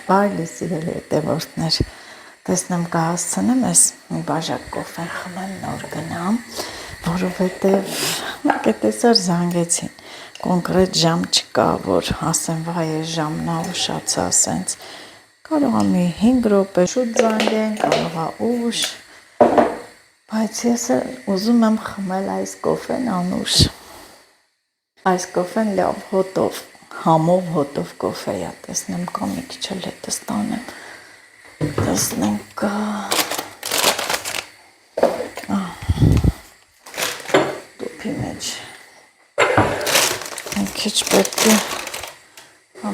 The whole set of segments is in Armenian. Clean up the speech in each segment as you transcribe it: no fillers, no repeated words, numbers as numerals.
Բարի սիրելի հետևորդներ, տեսնեմ կհասցնեմ ես մի բաժակ կոֆե խմեմ նոր գնամ, որովհետև մեկ է տեսար զանգեցին, կոնկրետ ժամ չկա, որ ասեմ վայ է ժամն ա ուշացա, ասենց կարող ա մի 5 րոպե շուտ զանգեն, կարող ա ուշ, բայց ես ուզում եմ խմել այս կոֆեն անուշ, այս կոֆեն լավ հոտով, համով հոտով կոֆե է, տեսնեմ կա մի քիչ էլ հետս տանեմ, տեսնենք կա, տուփի մեջ, մի քիչ պետք է,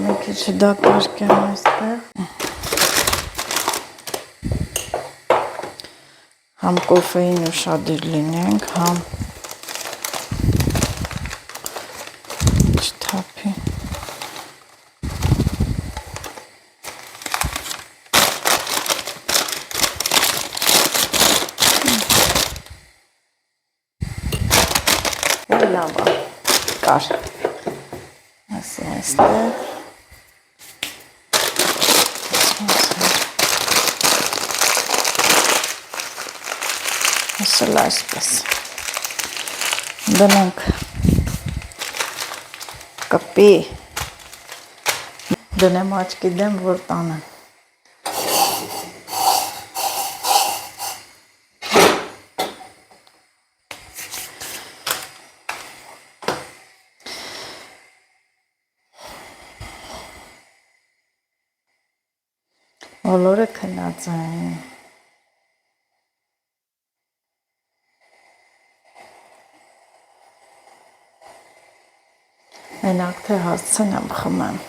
մի քիչ դակարկեմ այստեղ, համ կոֆեին ուշադիր լինենք, համ չթափի, լավ է, կար, ասի այստեղ, ասել այսպես, դնենք կպի, դնեմ աչքի դեմ, որ տանեմ, բոլորը քնած են, մենակ թե հասցնեմ խմեմ,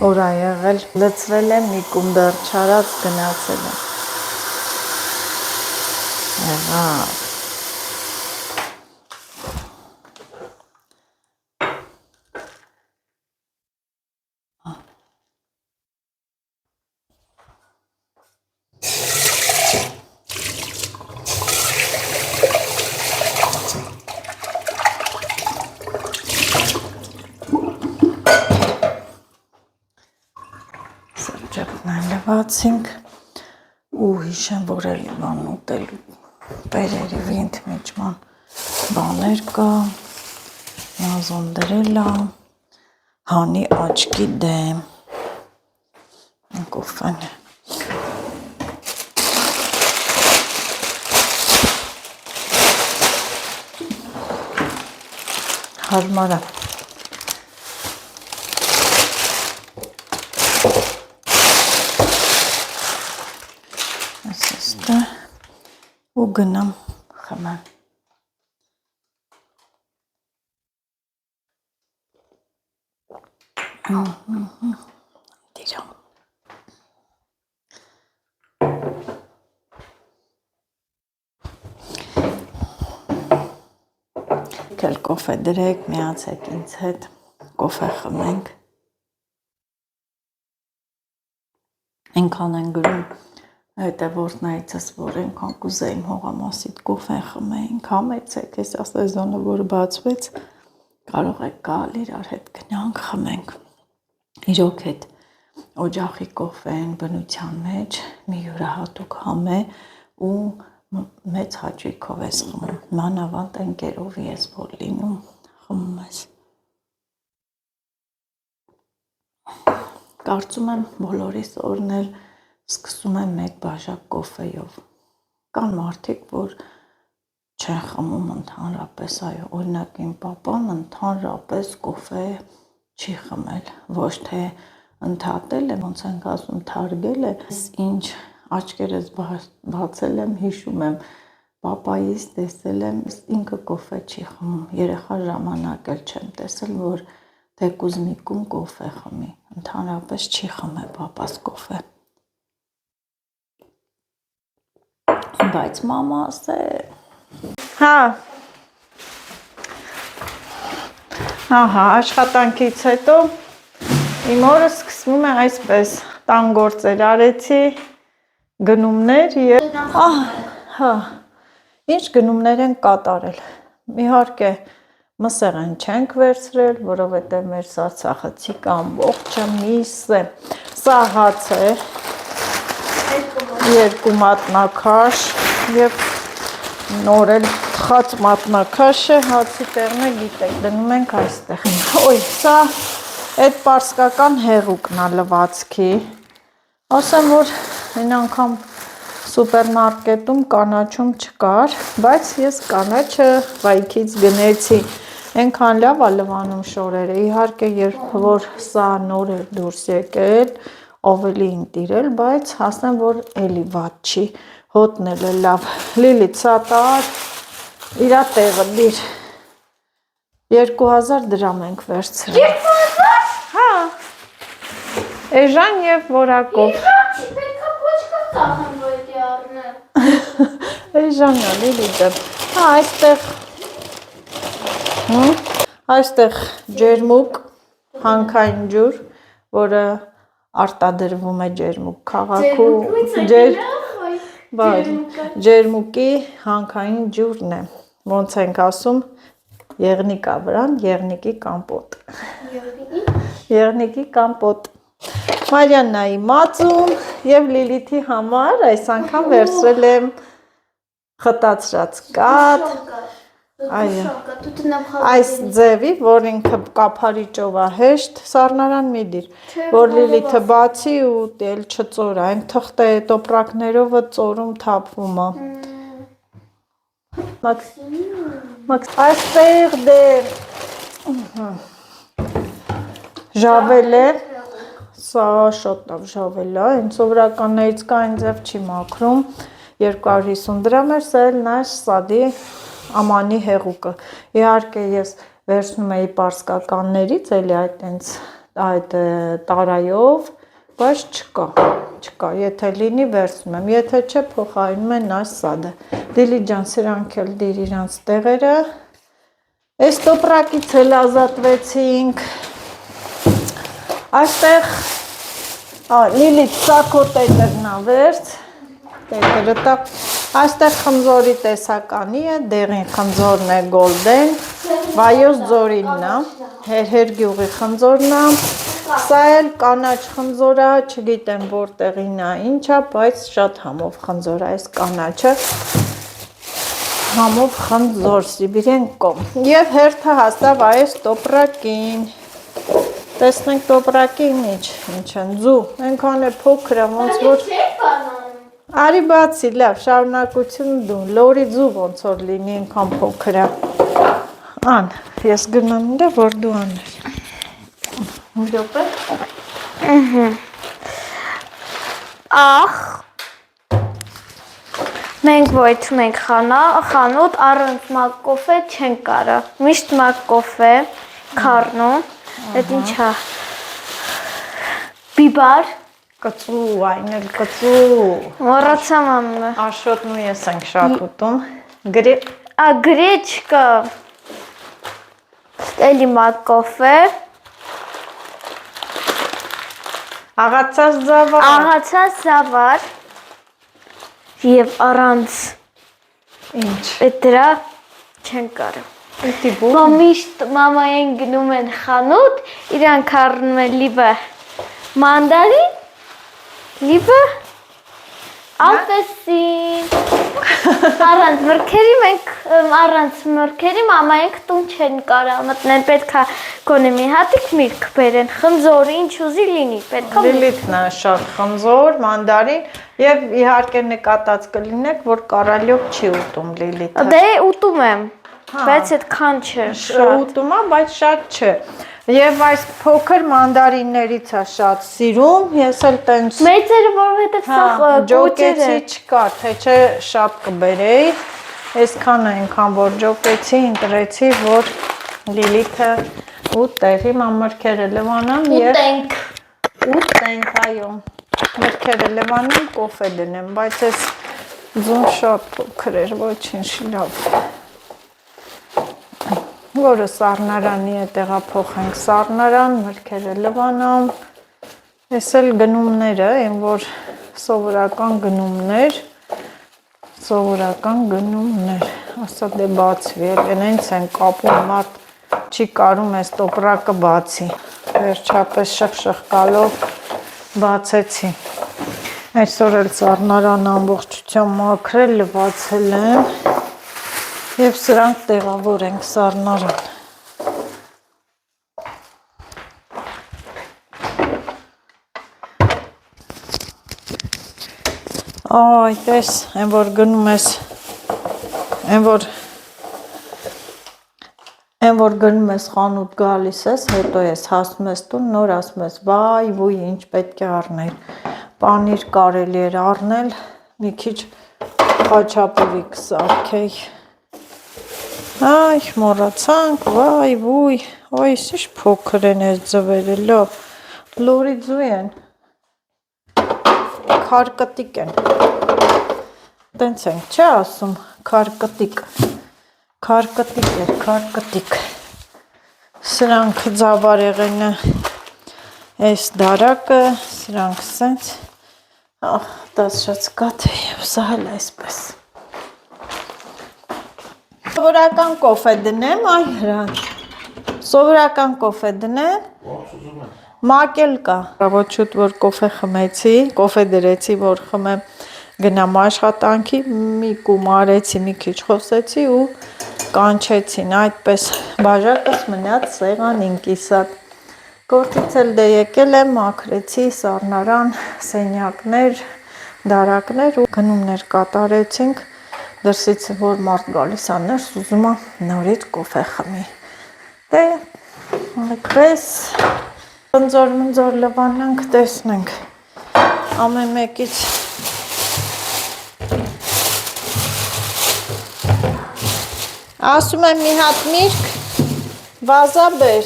որ ա եղել, լցրել եմ մի կում դեռ չարած գնացել եմ, եղավ, լվացինք ու հիշեմ, որ էլի բան ուտելու պերերի վինթմիջման բաներ կա, նազոն դրել ա, հանի աչքի դեմ, կոֆեն է, հարմար է, ու գնամ խմեմ, դիրամ, կել կոֆե դրեք, միացեք ինձ հետ, կոֆե խմենք, ինքան են գրում, հետևորդներիցս, որ ենքան կուզեին հողամասիտ կոֆեն խմեինք, համեցեք, ես ասեզոնը, որ բացվեց, կարող եք գալ իրար հետ գնանք խմենք, իրոք հետ օջախի կոֆեն բնության մեջ մի յուրահատուկ համ է ու մեծ հաճույքով ես խմում, մանավանդ ընկերովի ես որ լինում, խմում ես, կարծում եմ բոլորիս օրնել սկսում եմ մեկ բաժակ կոֆեյով, կան մարդիկ, որ չեն խմում ընդհանրապես, այո, օրինակ իմ պապան ընդհանրապես կոֆե չի խմել, ոչ թե ընդհատել է, ոնց ենք ասում, թարգել է, ինչ աչքերս բացել եմ, հիշում եմ, պապայիս տեսել եմ, ինքը կոֆե չի խմում, երեխա ժամանակ էլ չեմ տեսել, որ թեկուզ մի կում կոֆե խմի, ընդհանրապես չի խմել պապաս կոֆե, բայց մամաս է, հա, աշխատանքից հետո իմ օրը սկսվում է այսպես, տան գործեր արեցի, գնումներ և, ինչ գնումներ են կատարել, իհարկե մսեղեն չենք վերցրել, որովհետև մեր սարսախցիկը ամբողջը միս է, Սա հաց է, 2 մատնակաշ և նոր էլ թխած մատնակաշը, հացի տեղն է գիտեք, դնում ենք այստեղ։ Ոյ, սա այդ պարսկական հեղուկն է լվացքի, ասեմ, որ են անգամ սուպերմարկետում կանաչում չկար, բայց ես կանաչը վայքից գնեցի, ենքան լավ է լվանում շորերը, իհարկե երբ որ սա նոր է դուրս եկել, ավելի ինտիրել, բայց հասնեմ, որ էլի վատ չի, հոտն էլ է լավ, Լիլիթ, սա տար, իրա տեղը դիր, 2000 դրամ ենք վերցրել։ 2000? Հա, էժան և որակով։ Պետքա պոչկով տախեմ, որ էդի առնեմ։ Էժան է, Լիլիթը, հա, այստեղ ջերմուկ, հանքային ջուր, որը արտադրվում է ջերմուկ քաղաքում, ջերմուկի հանքային ջուրն է, ոնց ենք ասում, եղնիկա վրան, եղնիկի կամպոտ, եղնիկի կամպոտ, Մարիաննայի մածուն և Լիլիթի համար այս անգամ վերցրել եմ խտացրած կաթ, այս ձևի, որ ինքը կափարիչով է հեշտ, սառնարան մի դիր, որ Լիլիթը բացի ու էլ չծորա, այն թղթե տոպրակներով ծորում թափվում է։ Այստեղ դե ժավել է, սա շատ լավ ժավել է, այն սովորականներից կա այն ձև չի մաքրում, 250 դրամ էր, սա էլ նայ սադի ամանի հեղուկը, իհարկե ես վերցնում էի պարսկականներից, էլի այդ տարայով, բայց չկա, եթե լինի վերցնում եմ, եթե չէ փոխարինում են այս սադը, Լիլիթ ջան, սրանք էլ դիր իրանց տեղերը, այս տոպրակից էլ ազատվեցինք, այստեղ, Լիլիթ, սա քո տետերն ա վերց, տետերը տա, այստեղ խմձորի տեսականի է, դեղին խմձորն է գոլդեն, վայոց ձորինն է, հերհեր գյուղի խմձորն է, սա էլ կանաչ խմձոր է, չգիտեմ որտեղին է, ինչ է, բայց շատ համով խմձոր է, այս կանաչը, համով խմձոր, Սիբիրեն կոմ, և հերթը հաստավ այս տոպրակին, տեսնենք տոպրակի ինչ են, ձու, ենքան է փոքր է, ոնց որ Արի բացի, լավ, շարունակություն դու, լորի ձու ոնց որ լինի, ինքան փոքր է, ան, ես գնում դե, որ դու աներ, մի դոպե, Ախ, մենք ոյթում ենք խանութ, առանց մակ կոֆե չեն կարա, միշտ մակ կոֆե, քարնում, էդ ինչ է, բիբար, կծու, այն էլ կծու, մոռացա մամը, Աշոտն ու ես ենք շատ ուտում, գրեչկա, էլի մակ կոֆե, աղացած զավար, և առանց ինչ, էդ դրա չեն կարա, էդի բուր, միշտ մամային գնում են խանութ, իրանք առնում են լիբը մանդարին, լիբը ապեսին, առանց մրգերի մենք, առանց մրգերի մամայենք տուն չեն կարա մտնել, պետքա գոնե մի հատիկ միրգ բերեն, խմձոր, ինչ ուզի լինի, պետքա Լիլիթն է շատ խմձոր, մանդարին և իհարկե նկատած կլինեք, որ կարալյոկ չի ուտում Լիլիթը։ Դե ուտում եմ, բայց այդքան չէ, ուտում է, բայց շատ չէ։ Եվ այս փոքր մանդարիններից է շատ սիրում, ես էլ տենց մեծերը որովհետև սա ջոկեցի չկար, թե չէ շատ կբերեի, այսքան այնքան որ ջոկեցի, ընտրեցի, որ Լիլիթը ուտեր, հիմա մրգերը լվանամ և ուտենք, այո, մրգերը լվանամ, կոֆե դնեմ, բայց այս ձուն շատ փոքր էր, ոչինչ լավ։ Որը սառնարանի է տեղափոխենք սառնարան, մրգերը լվանամ, ես էլ գնումները, այն որ սովորական գնումներ, ասա դե բացվի, ենենց են կապում մարդ չի կարում ես տոպրակը բացի, վերջապես շխկալով բացեցի։ Այսօր էլ սառնարան ամբողջությամբ մաքրել, լվացել եմ եւ սրանք տեղավորենք սառնարան։ Այ, տես, այն որ գնում ես, այն որ գնում ես խանութ գալիս ես, հետո ես հասնում ես տուն, նոր ասում ես, վայ, ոյ, ինչ պետք է առնել, պանիր կարելի էր առնել, մի քիչ խաչապուրի կսարքեի, այ, մոռացանք, վայ, ոյ, ոյ, ինչ փոքր են ես ձվերը, լավ, լորի ձու են, քարկտիկ են, տենց ենք, չէ ասում, քարկտիկ, քարկտիկ էր, քարկտիկ, սրանք ձավարեղենը, այս դարակը, սրանք սենց, դաս շատ կատ է և սահել այսպես։ Սովորական կոֆե դնեմ, այ հրան, սովորական կոֆե դնեմ, մակել կա, ոչ շուտ որ կոֆե խմեցի, կոֆե դրեցի, որ խմեմ գնամ աշխատանքի, մի կում արեցի, մի քիչ խոսեցի ու կանչեցին, այդպես բաժակս մնաց սեղանին կիսատ, գործից էլ դե եկել եմ, մաքրեցի, սառնարան, սենյակներ, դարակներ ու գնումներ կատարեցինք, դրսից որ մարդ գալիս ա ներս ուզում ա նորից կոֆե խմի, դե այդպես ընձոր լվանանք, տեսնենք, ամեն մեկից ասում եմ մի հատ միրգ, վազա բեր,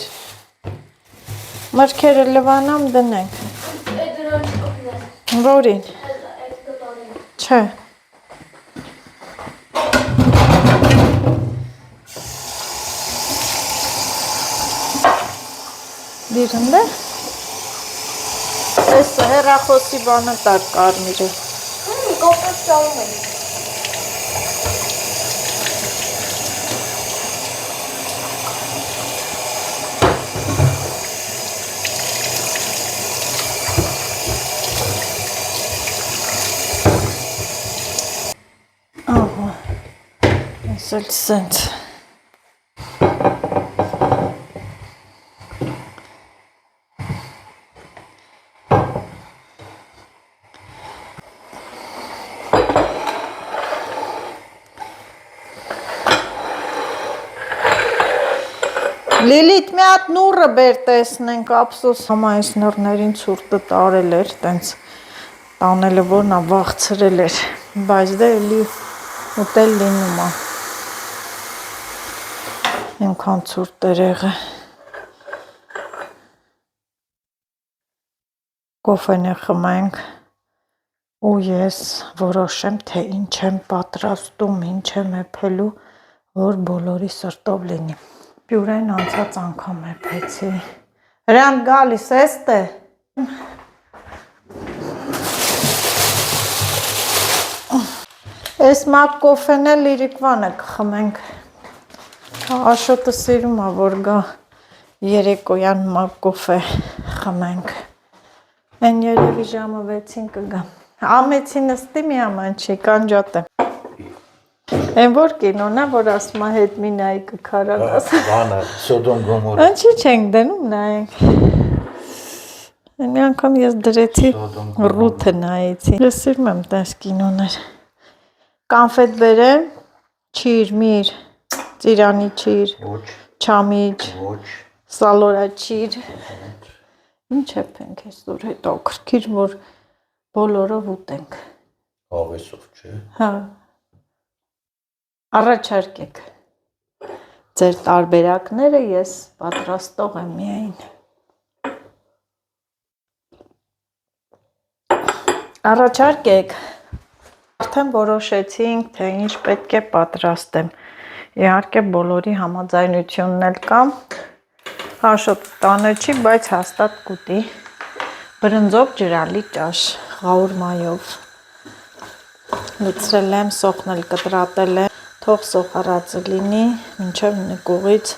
մրգերը լվանամ դնենք, որին, չէ, դիրնդ է, այս հեռախոսի բանը տար կարմիր է, կոպետ ճալում է, Սել սենց Լիլիթ մի հատ նուրը բեր տեսնենք, ափսոս համա այս նուրներին ցուրտը տարել էր, տենց տանելը որն ա վաղցրել էր, բայց դե էլի ուտել լինում ա, ինքան ցուրտ էր եղը, կոֆեն է խմենք ու ես որոշեմ, թե ինչ եմ պատրաստում, ինչ եմ էփելու, որ բոլորի սրտով լինի, պյուրեն անցած անգամ էփեցի, հրանտ գալիս էստե, Այս մակ կոֆեն էլ իրիկվանը կխմենք, Աշոտը սիրում ա, որ գա երեկոյան մակ կոֆե խմենք, են երևի ժամը 6-ին կգա, ամեցի նստի մի աման չի, կանջատ եմ, են որ կինոն է, որ ասում ա հետ մի նայի կքարակաս, Բանը, Սոդոմ Գոմորը, Անչի չենք դնում նայենք, մի անգամ ես դրեցի ռութը նայեցի, ես սիրում եմ տես կինոներ, կանֆետ բերեմ, չիր, միր, ծիրանի չիր, չամիչ, սալորա չիր, ինչ էփենք այսօր հետո քրքիր, որ բոլորով ուտենք, Աղեսով չէ, հա, առաջարկեք, ձեր տարբերակները ես պատրաստող եմ միայն, առաջարկեք, արդեն որոշեցինք, թե ինչ պետք է պատրաստեմ, իհարկե բոլորի համաձայնությունն էլ կա, Աշոտ տանը չի, բայց հաստատ կուտի, բրնձով ջրալի ճաշ, ղաուրմայով, լցրել եմ, սոխն էլ կտրատել եմ, թող սոխարածը լինի, մինչև նկուղից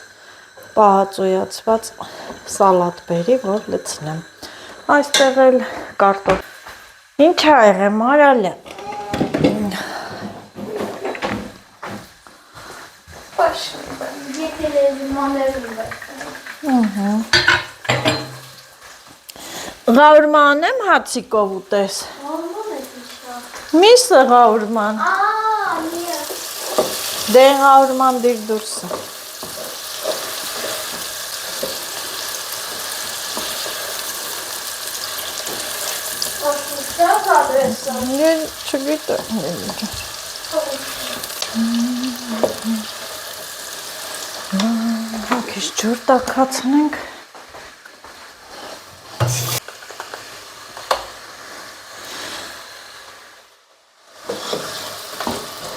պահածոյացված սալատ բերի, որ լցնեմ, այստեղ էլ կարտոֆ։ Ինչ ա եղել, Մարալը։ Ղաուրման եմ հացիկով ուտես։ Միսը ղաուրման։ Դե ղաուրման դիր դուրսը։ Ես չգիտեմ։ Քիչ ջուր տաքացնենք։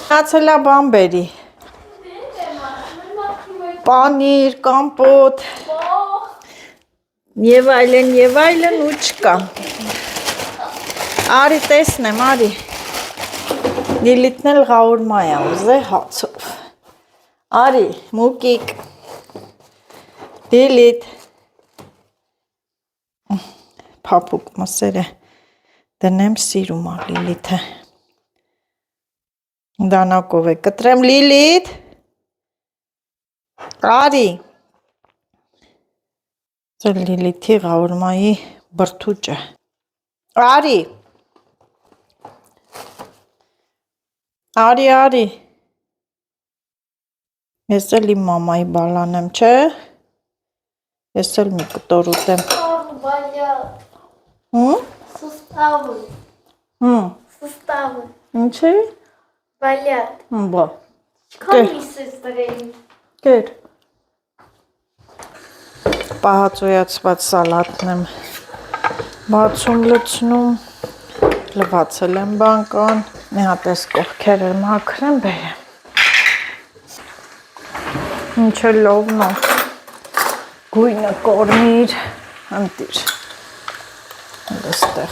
Հացելա բան բերի։ Պանիր, կամպոտ։ Եվ այլն ու չկա։ Արի տեսնեմ, արի։ Լիլիթն էլ ղաուրմա է ուզե հացով։ Արի, մուկիկ։ Լիլիթ։ Փափուկ մսերը դնեմ սիրում ա Լիլիթը։ Դանակով է կտրեմ Լիլիթ։ Արի։ Սա Լիլիթի ղաուրմայի բրդուճը։ Արի։ Արի։ Ես էլ իմ մամայի բալան եմ, չէ։ Ես էլ մի կտոր ուտեմ։ Суставы. Ինչի։ Болят. Բա։ Քամիսս դրեին։ Կեր։ Պահածոյացված սալատն եմ բացում լցնում, լվացել եմ բանկան, մի հատ էս կողքերը մաքրեմ բերեմ։ Ինչ է լովն է, գույնը կորմիր, ընտիր, դստեղ։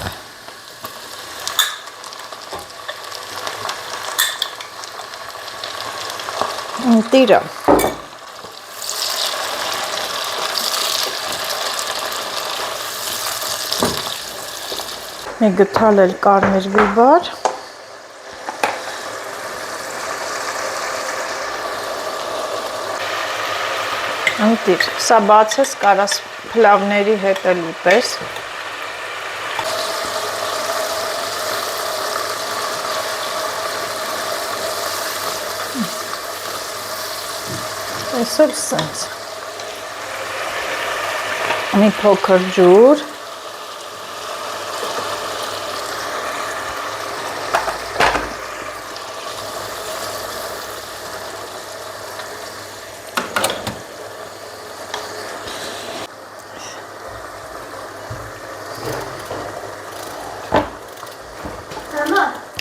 Ընտիրը։ Մի գտալ էլ կարմիր բիբար։ Ընտիր, սա բացես կարաս փլավների հետ էլ ուտես։ Այսօր սենց։ Մի փոքր ջուր։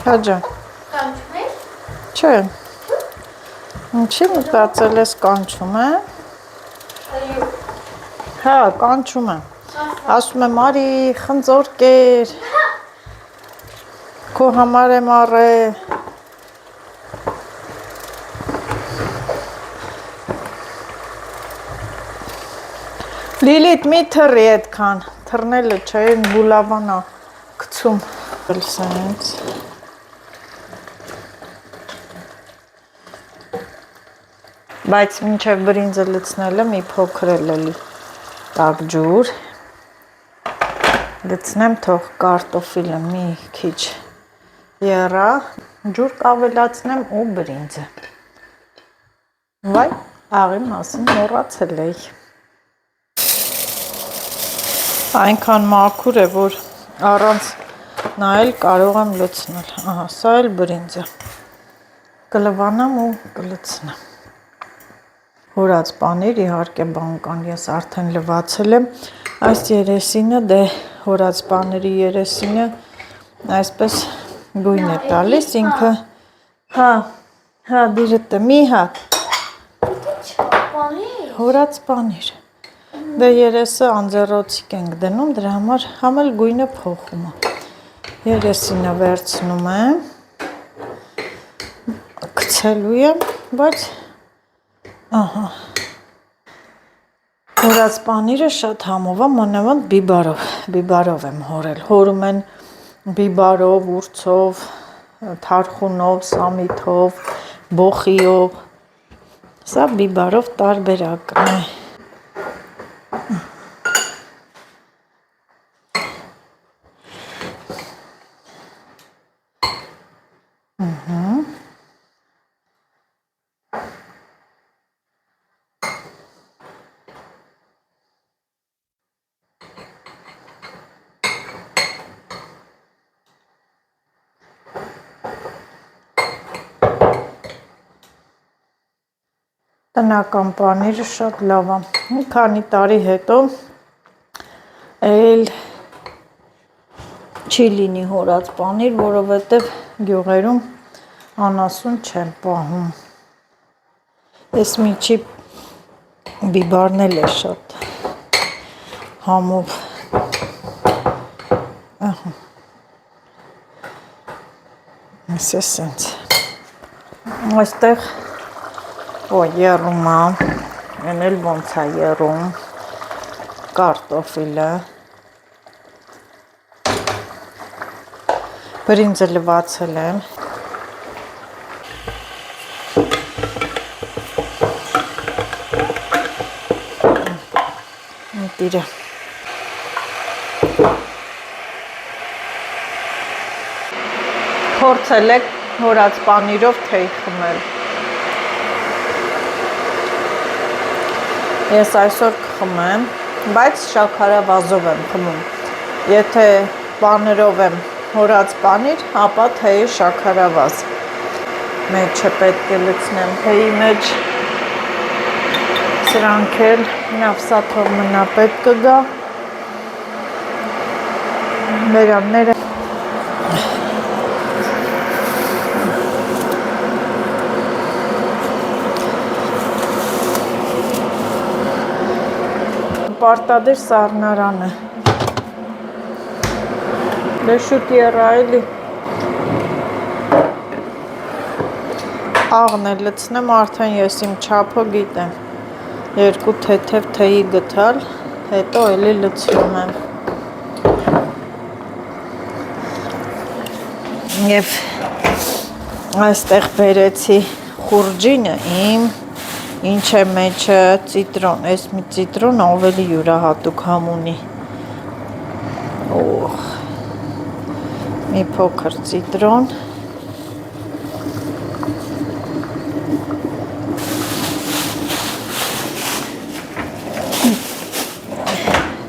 Հաջա։ Կանչում ես։ Չէ։ Ինչի մտածել ես կանչում է։ Հա, կանչում է։ Ասում եմ արի խնձոր կեր։ Քո համար եմ առե։ Լիլիթ մի թռի այդքան, թռնելը չէ, բուլավանա գցում։ Սենց։ Բայց մինչև բրինձը լցնելը մի փոքր էլի տաք ջուր։ Լցնեմ թող կարտոֆիլը մի քիչ եռա, ջուր կավելացնեմ ու բրինձը։ Վայ, աղի մասին մոռացել էի։ Այնքան մաքուր է, որ առանց նայել կարող եմ լցնել։ Ահա, սա էլ բրինձը։ Կլվանամ ու կլցնեմ։ Հորած պանիր, իհարկե բանկան ես արդեն լվացել եմ, այս երեսինը, դե հորած պանիրի երեսինը այսպես գույն է տալիս, ինքը, հա, դիրըտը, մի հատ, հորած պանիր, դե երեսը անձեռոցիկ ենք դնում, դրա համար համել գույնը փոխում է, երեսինը վերցնում եմ, քցելու եմ, բայց Ահա, Հորած պանիրը շատ համով է, մանավանդ բիբարով եմ հորել։ Հորում են բիբարով, ուրցով, թարխունով, սամիթով, բոխիով։ Սա բիբարով տարբերակն է։ Տնական պանիրը շատ լավ է։ Մի քանի տարի հետո էլ չի լինի հորած պանիր, որովհետև գյուղերում անասուն չեն պահում։ Ես միջի բիբարն էլ է շատ համով։ Ես սենց։ Այստեղ եռում է, են էլ ոնց է եռում, կարտոֆիլը, բրինձը լվացել եմ, տիրը, փորձել եք հորած պանիրով թեյ խմել։ Ես այսօր կխմեմ, բայց շաքարավազով եմ խմում։ Եթե պանիրով եմ հորած պանիր, ապա թեյը շաքարավազ։ Մեջը պետք է լցնեմ թեյի մեջ։ Սրանք էլ նավսաթով մնա պետք կգա։ Վերանները պարտադիր սառնարանը։ Դե շուտ եռա էլի։ Աղն է լցնեմ, արդեն ես իմ չափը գիտեմ։ 2 թեթև թեյի գտալ, հետո էլի լցնում եմ։ Եվ այստեղ բերեցի խուրջինը իմ, ինչ է մեջը ծիտրոն, այս մի ծիտրոն ավելի յուրահատուկ համ ունի։ Օհ, մի փոքր ծիտրոն։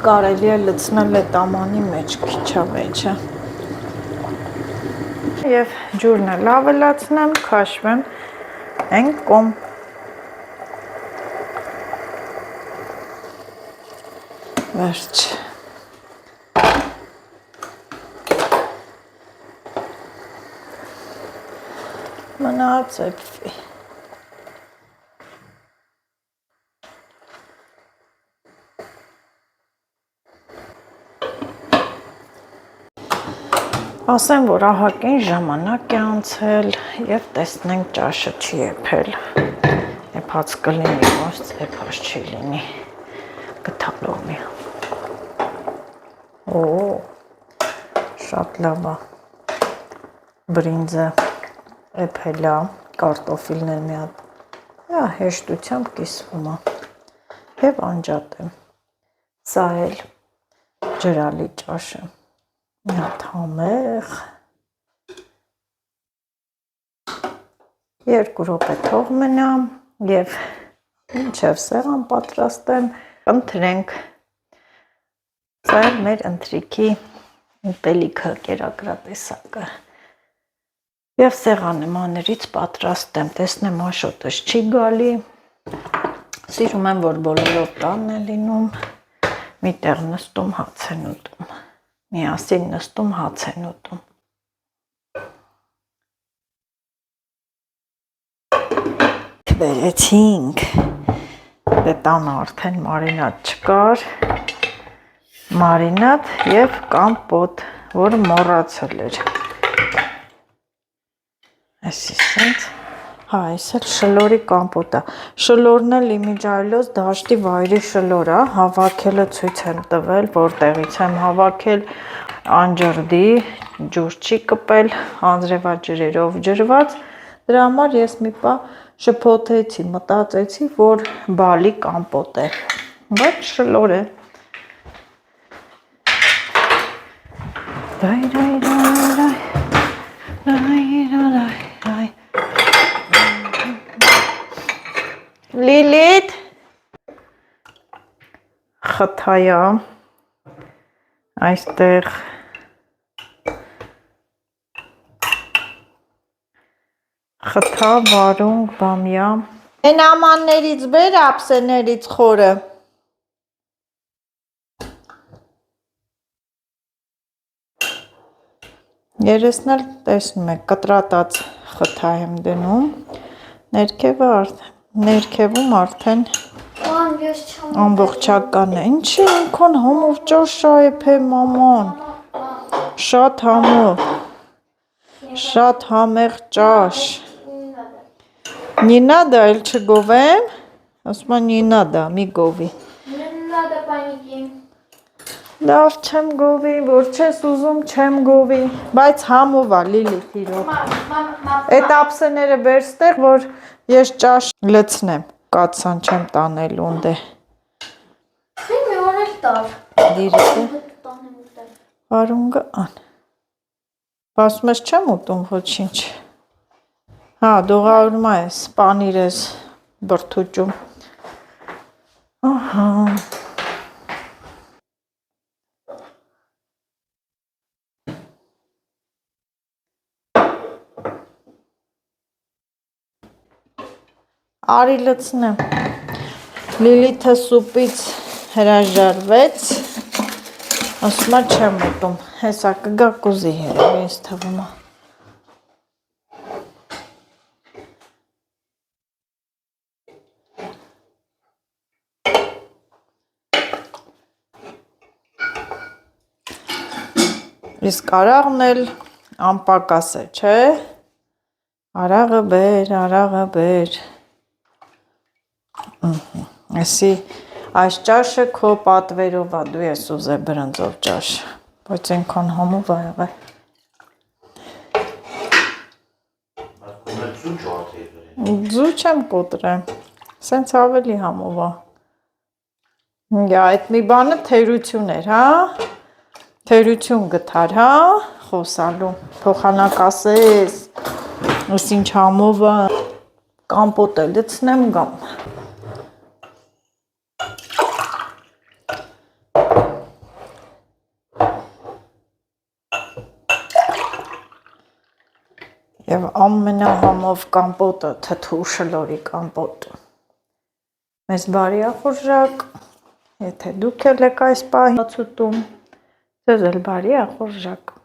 Կարելի է լցնել այդ ամանի մեջ, քիչա մեջը։ Եվ ջուրն էլ ավելացնեմ, քաշվեմ այն կողմ։ Վերջ։ Մնացեպվի։ Ասեմ, որ ահագին ժամանակ է անցել և տեսնենք ճաշը չի եփել։ Եփած կլինի, ոչ եփած չի լինի։ Գտալով մի։ Օ, շատ լավ է։ Բրինձը եփել է, կարտոֆիլն էլ մի հատ հեշտությամբ կիսվում է։ Եվ անջատ եմ։ Սա էլ ջրալի ճաշը։ Մի հատ համեղ, 2 րոպե թող մնա և մինչև սեղան պատրաստեմ, ընթրենք։ Սա էլ մեր ընթրիքի ուտելիքը, կերակրատեսակը։ Եվ սեղանը մանրից պատրաստեմ, տեսնեմ աշոտս չի գալի։ Սիրում եմ, որ բոլորով տանն է լինում, մի տեղ նստում հաց են ուտում։ Միասին նստում հաց են ուտում։ Բերեցինք, դե տանը արդեն մարինադ չկար, մարինադ և կամպոտ, որը մոռացել էր։ Այսինքն Հա, այս էլ շլորի կամպոտ է։ Շլորն էլ իմիջայլոց դաշտի վայրի շլոր է, հավաքելը ցույց եմ տվել, որտեղից եմ հավաքել անջրդի, ջուր չի կպել, անձրևաջրերով ջրված։ Դրա համար ես մի պա շփոթեցի, մտածեցի, որ բալի կամպոտ է, բայց շլոր է։ Լիլիթ խթայա այստեղ խթա վարունգ բամյա են ամաններից բեր ափսեներից խորը երեսն էլ տեսնում եք կտրատած խթա եմ դնում ներքևում արդեն ամբողջական է ինչի ինքon համով ճաշա է փե մաման շատ համեղ ճաշ не надо էլ չգովեմ ասում եմ не надо մի գովի լավ չեմ գովի որ չես ուզում չեմ գովի բայց համով է լիլիթ իրոք այդ ափսեները բեր ստեղ որ ես ճաշ լցնեմ կացան չեմ տանել ունդե մի օր էլ տար դիրիքը վարունգը ան ասում ես չեմ ուտում ոչինչ հա դողարումա ես պանիր ես բրթուճում ահա արի լցնեմ լիլիթը սուպից հրաժարվեց ասում եմ չեմ ուտում հեսա կգա կուզի երևի ինձ թվում է իսկ արաղն էլ անպակաս է չէ արաղը բեր Այսի այս ճաշը քո պատվերով է դու ես ուզե բրնձով ճաշ բայց այնքան համով ա եղել Ձու չեմ կոտրեմ սենց ավելի համով ա այդ մի բանը թերություն էր հա թերություն գտար հա խոսալու փոխանակ ասես ըս ինչ համով ա կամպոտ է լցնեմ գամ Եվ ամենահամով կամպոտը թթու շլորի կամպոտ մեզ բարի ախորժակ եթե դուք եք այս պահին ցուտում ձեզ էլ բարի ախորժակ